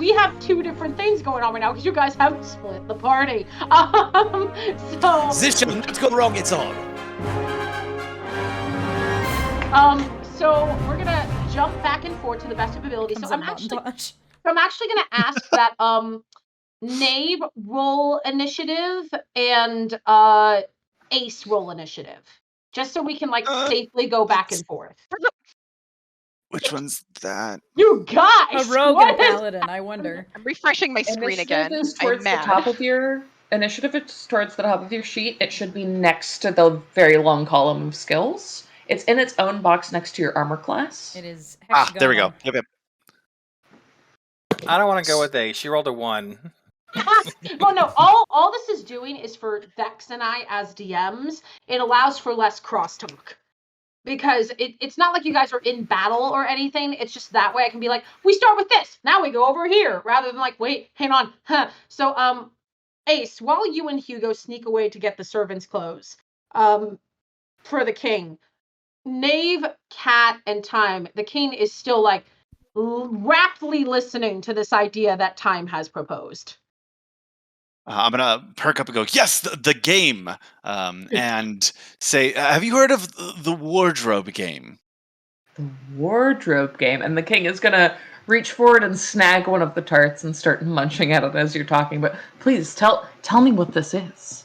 we have two different things going on right now because you guys have split the party. This shall not go wrong at all. So we're gonna jump back and forth to the best of ability. So I'm actually gonna ask that Knave roll initiative and Ace roll initiative, just so we can safely go back and forth. Which one's that? You guys, a rogue and a paladin. I wonder. I'm refreshing my screen again. Is towards the top of your initiative. It's towards the top of your sheet. It should be next to the very long column of skills. It's in its own box next to your armor class. It is. There we go. Yep. I don't want to go with A. She rolled a 1. Well, no. All this is doing is for Dex and I as DMs. It allows for less crosstalk. Because it's not like you guys are in battle or anything. It's just that way I can be like, we start with this. Now we go over here. Rather than like, wait, hang on. Huh. So, Ace, while you and Hugo sneak away to get the servants' clothes for the king, Knave, Cat, and Time, the king is still like raptly listening to this idea that Time has proposed. I'm gonna perk up and go, yes, the game, and say, have you heard of the wardrobe game? The wardrobe game, and the king is gonna reach forward and snag one of the tarts and start munching at it as you're talking. But please tell me what this is.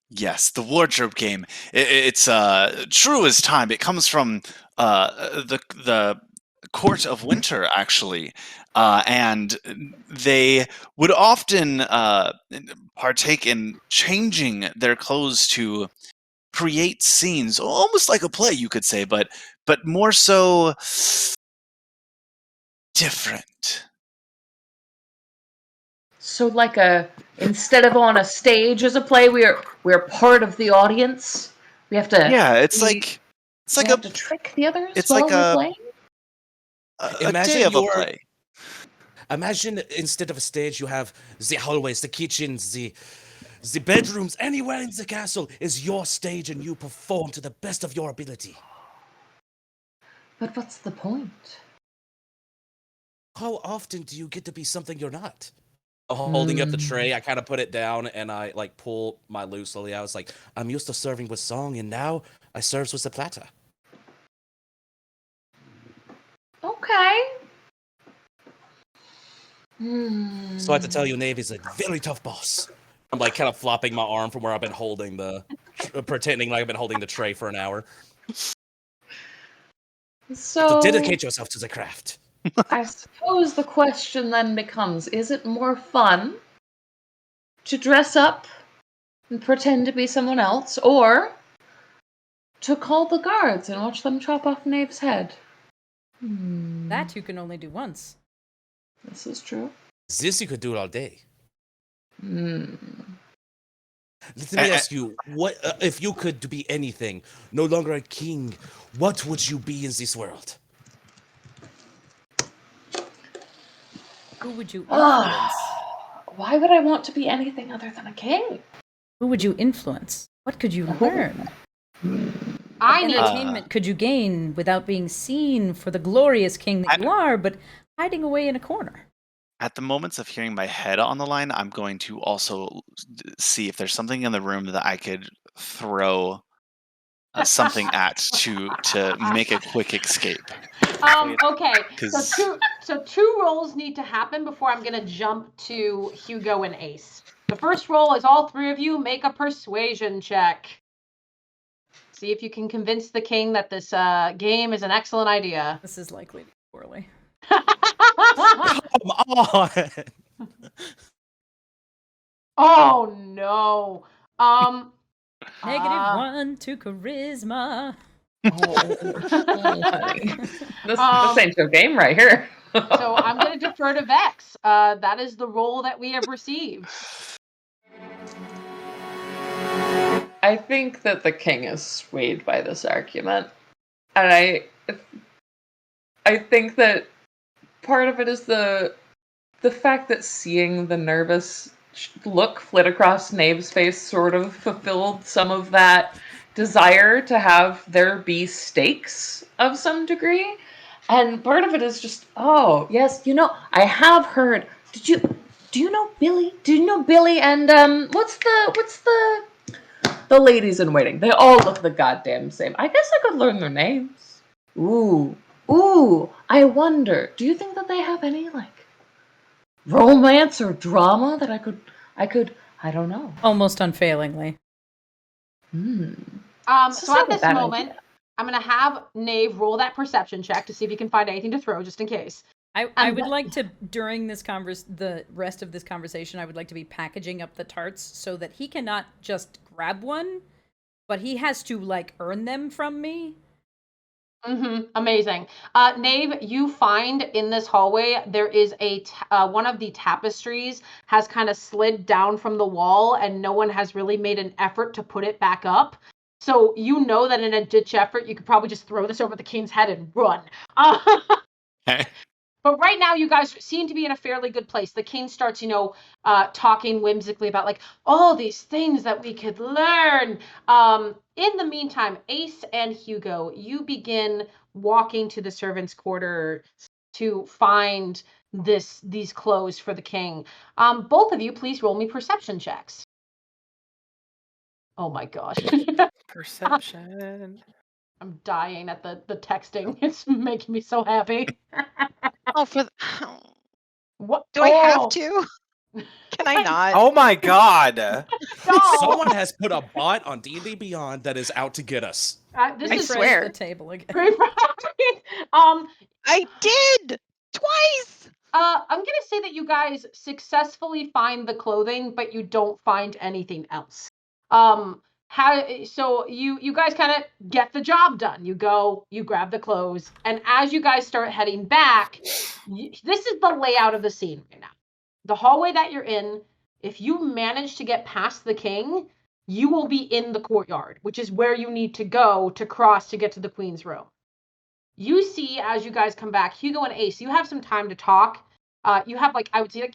Yes, the wardrobe game. It's true as time. It comes from the Court of Winter, actually. And they would often partake in changing their clothes to create scenes, almost like a play, you could say, but more so different. So, instead of on a stage as a play, we're part of the audience. We have to. Yeah, it's like to trick the others. It's while like we're playing? A day of a play. Imagine instead of a stage, you have the hallways, the kitchens, the bedrooms. Anywhere in the castle is your stage, and you perform to the best of your ability. But what's the point? How often do you get to be something you're not? Holding up the tray, I kind of put it down, and I pull my loot slowly out. I was like, I'm used to serving with song, and now I serve with the platter. Okay. So I have to tell you, Knave is a very tough boss. I'm kind of flopping my arm from where I've been holding pretending like I've been holding the tray for an hour. So dedicate yourself to the craft. I suppose the question then becomes, is it more fun to dress up and pretend to be someone else, or to call the guards and watch them chop off Knave's head? That you can only do once. This is true. This you could do it all day. Let me ask you, what if you could be anything, no longer a king, what would you be in this world? Who would you influence? Why would I want to be anything other than a king? Who would you influence? What could you learn? I What need entertainment could you gain without being seen for the glorious king that you are, but hiding away in a corner? At the moments of hearing my head on the line, I'm going to also see if there's something in the room that I could throw something at to make a quick escape. Okay. So two rolls need to happen before I'm gonna jump to Hugo and Ace. The first roll is all three of you make a persuasion check. See if you can convince the king that this game is an excellent idea. This is likely to go poorly. Come on! Oh no. -1 to charisma. This ain't your game right here. So I'm going to defer to Vex. That is the role that we have received. I think that the king is swayed by this argument. And I think that part of it is the fact that seeing the nervous look flit across Knave's face sort of fulfilled some of that desire to have there be stakes of some degree. And part of it is just, oh, yes, I have heard. Do you know Billy? Do you know Billy and what's the ladies in waiting? They all look the goddamn same. I guess I could learn their names. Ooh, I wonder. Do you think that they have any like romance or drama that I don't know. Almost unfailingly. So at this moment, I'm going to have Nave roll that perception check to see if he can find anything to throw, just in case. I would like to, during this the rest of this conversation, I would like to be packaging up the tarts so that he cannot just grab one, but he has to, like, earn them from me. Amazing. Nave, you find in this hallway, there is one of the tapestries has kind of slid down from the wall, and no one has really made an effort to put it back up. So you know that in a ditch effort, you could probably just throw this over the king's head and run. But right now, you guys seem to be in a fairly good place. The king starts, talking whimsically about like all these things that we could learn. In the meantime, Ace and Hugo, you begin walking to the servants' quarter to find these clothes for the king. Both of you, please roll me perception checks. Oh my gosh. Perception. I'm dying at the texting. It's making me so happy. What? Do I have to? Can I not? Oh my god. No. Someone has put a bot on D&D Beyond that is out to get us. This I is swear. The table again. I did twice. I'm gonna say that you guys successfully find the clothing, but you don't find anything else. So you guys kind of get the job done. You go, you grab the clothes, and as you guys start heading back, this is the layout of the scene right now. The hallway that you're in, if you manage to get past the king, you will be in the courtyard, which is where you need to go to cross to get to the queen's room. You see, as you guys come back, Hugo and Ace, you have some time to talk. You have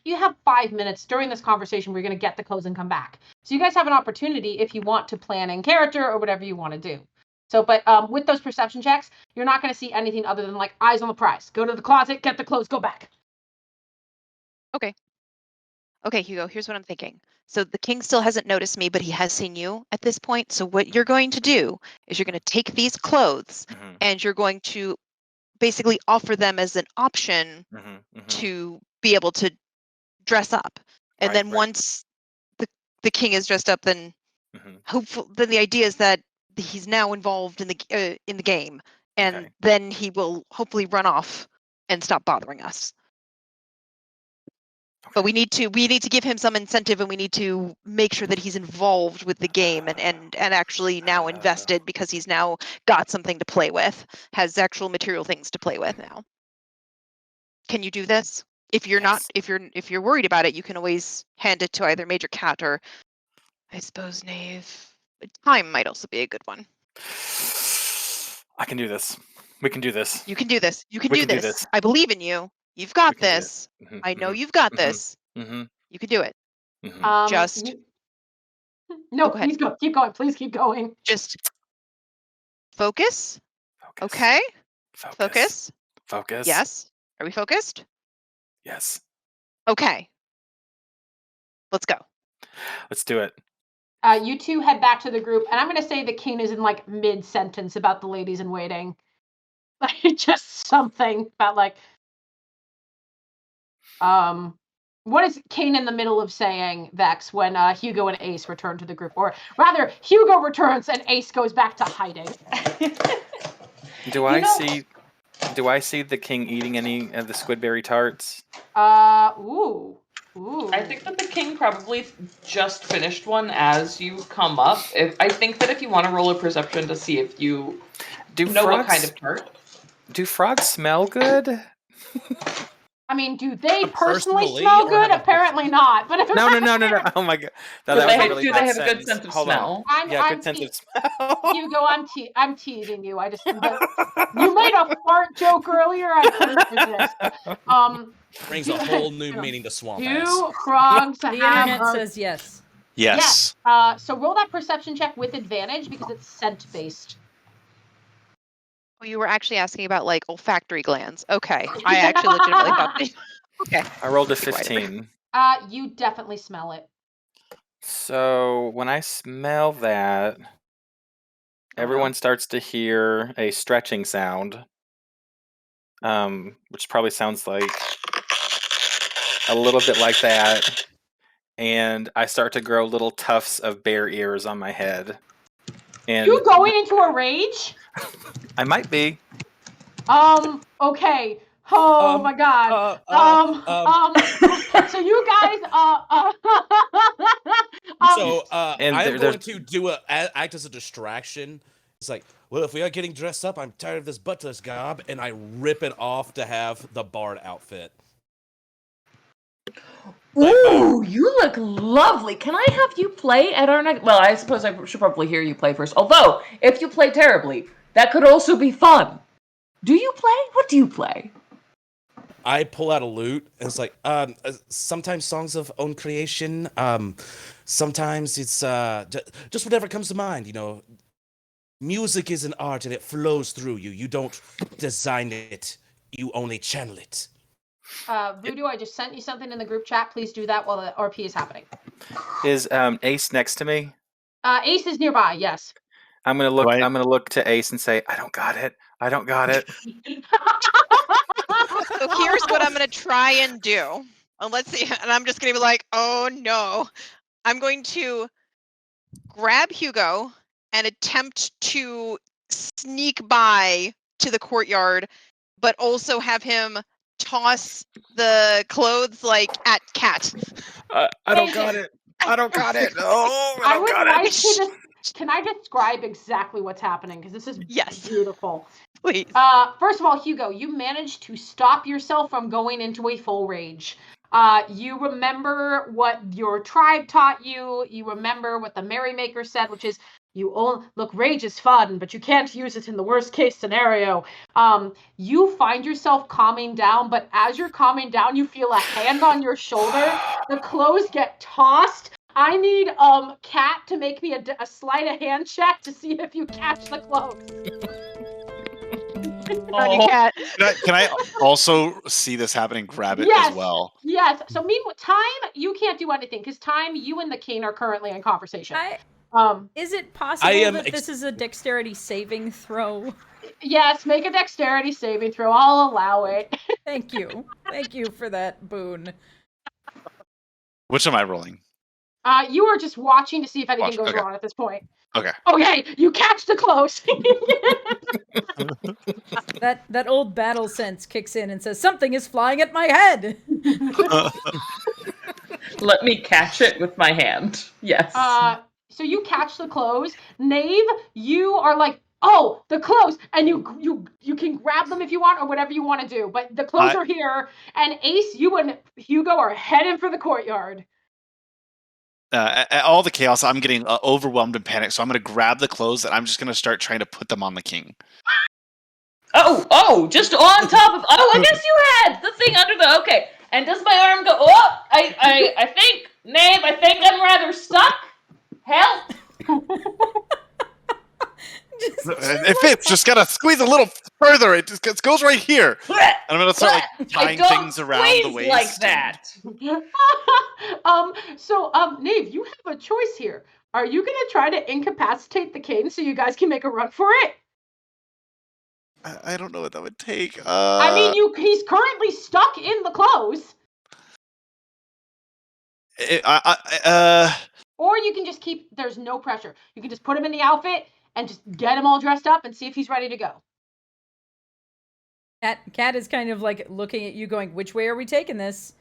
you have 5 minutes during this conversation where you're going to get the clothes and come back. So you guys have an opportunity if you want to plan in character or whatever you want to do. So, but with those perception checks, you're not going to see anything other than like eyes on the prize. Go to the closet, get the clothes, go back. Okay, Hugo, here's what I'm thinking. So the king still hasn't noticed me, but he has seen you at this point. So what you're going to do is you're going to take these clothes and you're going to basically offer them as an option to be able to dress up. And then once the king is dressed up, then then the idea is that he's now involved in the game, and then he will hopefully run off and stop bothering us. But we need to give him some incentive, and we need to make sure that he's involved with the game and actually now invested, because he's now got something to play with, has actual material things to play with now. Can you do this? If you're not, if you're worried about it, you can always hand it to either Major Cat or, I suppose, Knave. Time might also be a good one. I can do this. We can do this. You can do this. You can do this. I believe in you. You've got this. I know you've got this. You can do it. Just no, please go. Keep going. Please keep going. Just focus. Okay. Focus. Yes. Are we focused? Yes. Okay. Let's go. Let's do it. You two head back to the group, and I'm going to say the king is in like mid-sentence about the ladies in waiting. Like just something about like, what is Kane in the middle of saying, Vex, when Hugo and Ace return to the group? Or rather, Hugo returns and Ace goes back to hiding. Do I see the king eating any of the squidberry tarts? Ooh. I think that the king probably just finished one as you come up. I think that if you want to roll a perception to see if you know what kind of tart. Do frogs smell good? I mean, do they personally smell good? Apparently not. But no. Oh my god. Do they have a good sense of smell? Good sense of smell. Hugo, I'm teasing you. You made a fart joke earlier. I couldn't resist. Brings a whole new meaning to swamp ass. Do frogs The internet says yes. Yes. So roll that perception check with advantage because it's scent based. Oh, you were actually asking about like olfactory glands. Okay, I actually legitimately thought. Okay. I rolled a 15. You definitely smell it. So when I smell that, everyone starts to hear a stretching sound, which probably sounds like a little bit like that. And I start to grow little tufts of bear ears on my head. And You going into a rage? I might be. Okay. Oh my god. So you guys, And I am there's going to do act as a distraction. It's like, well, if we are getting dressed up, I'm tired of this butler's garb, and I rip it off to have the bard outfit. Ooh, you look lovely. Can I have you play at our next? Well, I suppose I should probably hear you play first. Although, if you play terribly, that could also be fun. Do you play? What do you play? I pull out a lute, and it's like, sometimes songs of own creation. Sometimes it's just whatever comes to mind. You know, music is an art, and it flows through you. You don't design it; you only channel it. Voodoo, I just sent you something in the group chat. Please do that while the RP is happening. Is Ace next to me? Ace is nearby. Yes. I'm gonna look. I'm gonna look to Ace and say, "I don't got it. I don't got it." So here's what I'm gonna try and do. Let's see, and I'm just gonna be like, "Oh no!" I'm going to grab Hugo and attempt to sneak by to the courtyard, but also have him toss the clothes like at Cat. I don't got it. I don't got it. Oh, I don't got it. Can I describe exactly what's happening? Because this is beautiful. Please. First of all, Hugo, you managed to stop yourself from going into a full rage. You remember what your tribe taught you. You remember what the Merrymaker said, which is, look, rage is fun, but you can't use it in the worst case scenario. You find yourself calming down, but as you're calming down, you feel a hand on your shoulder. The clothes get tossed. I need Kat to make me a sleight of hand check to see if you catch the clothes. Cat. Can I also see this happening? Grab it as well. Yes. So meanwhile, Time, you can't do anything because Time, you and the king are currently in conversation. Is it possible that this is a dexterity saving throw? Yes, make a dexterity saving throw. I'll allow it. Thank you. Thank you for that boon. Which am I rolling? You are just watching to see if anything goes wrong at this point. Okay. Okay, you catch the clothes. That old battle sense kicks in and says, something is flying at my head. Let me catch it with my hand. Yes. So you catch the clothes. Knave, you are like, oh, the clothes, and you can grab them if you want or whatever you want to do. But the clothes are here, and Ace, you and Hugo are heading for the courtyard. All the chaos, I'm getting overwhelmed and panicked, so I'm going to grab the clothes and I'm just going to start trying to put them on the king. Oh, just on top of. Oh, I guess you had the thing under the. Okay, and does my arm go? Oh, I think, Knave, I think I'm rather stuck. Help! It fits. Just gotta squeeze a little further. It just goes right here. And I'm gonna start tying things around the waist. Like that. Knave, you have a choice here. Are you gonna try to incapacitate the king so you guys can make a run for it? I don't know what that would take. I mean, he's currently stuck in the clothes. Or you can just keep. There's no pressure. You can just put him in the outfit and just get him all dressed up and see if he's ready to go. Kat is kind of like looking at you going, which way are we taking this?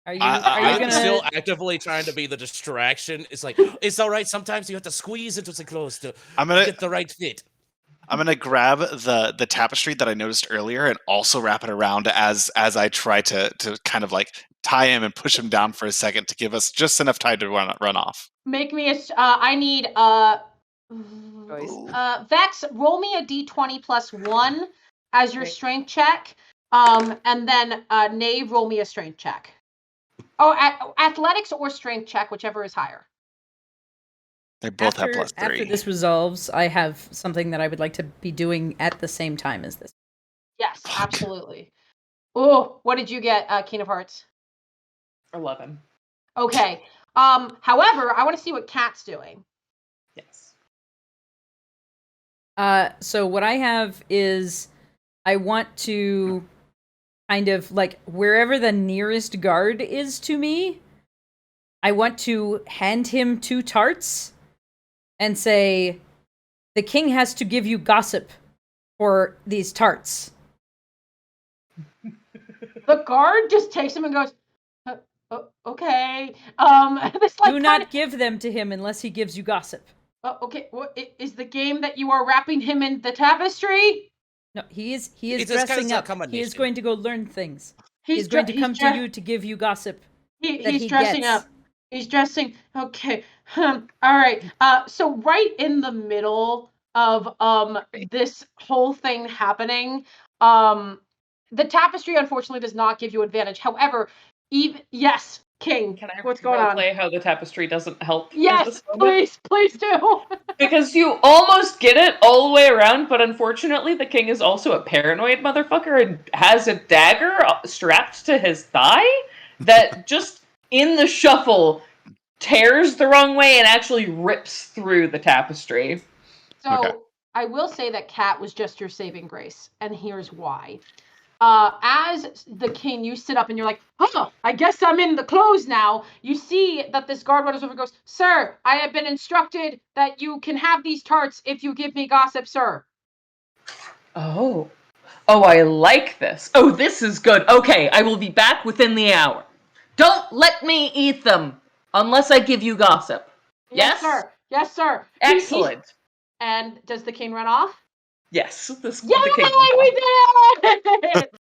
Are you I'm still actively trying to be the distraction. It's like, it's all right. Sometimes you have to squeeze into the clothes to get the right fit. I'm gonna grab the tapestry that I noticed earlier and also wrap it around as I try to kind of like tie him and push him down for a second to give us just enough time to run off. Make me a. I need Vex, roll me a d20 plus 1 as your strength check. And then Knave, roll me a strength check. Oh, athletics or strength check, whichever is higher. They both have +3. After this resolves, I have something that I would like to be doing at the same time as this. Yes, absolutely. Oh, what did you get, King of Hearts? 11. Okay. However, I want to see what Kat's doing. Yes. So what I have is I want to kind of like wherever the nearest guard is to me, I want to hand him 2 tarts and say, the king has to give you gossip for these tarts. The guard just takes him and goes, okay. This like Do not give them to him unless he gives you gossip. Okay. What is the game that you are wrapping him in the tapestry? No, he is It's dressing a up. He is combination. going to go learn things. He's He's going to come dre- to you to give you gossip. He's dressing up. He's dressing. Okay. All right. So right in the middle of this whole thing happening, the tapestry unfortunately does not give you advantage. However, yes, King. Can I What's going on? play how the tapestry doesn't help? in Yes, this moment? please do. Because you almost get it all the way around, but unfortunately the king is also a paranoid motherfucker and has a dagger strapped to his thigh that just in the shuffle tears the wrong way and actually rips through the tapestry. So Okay. I will say that Cat was just your saving grace, and here's why. As the king, you sit up and you're like, oh, I guess I'm in the clothes now. You see that this guard runs over and goes, sir, I have been instructed that you can have these tarts if you give me gossip, sir. Oh, I like this. Oh, this is good. Okay, I will be back within the hour. Don't let me eat them unless I give you gossip. Yes? Sir. Yes, sir. Excellent. And does the king run off? Yes. Yay, we did it!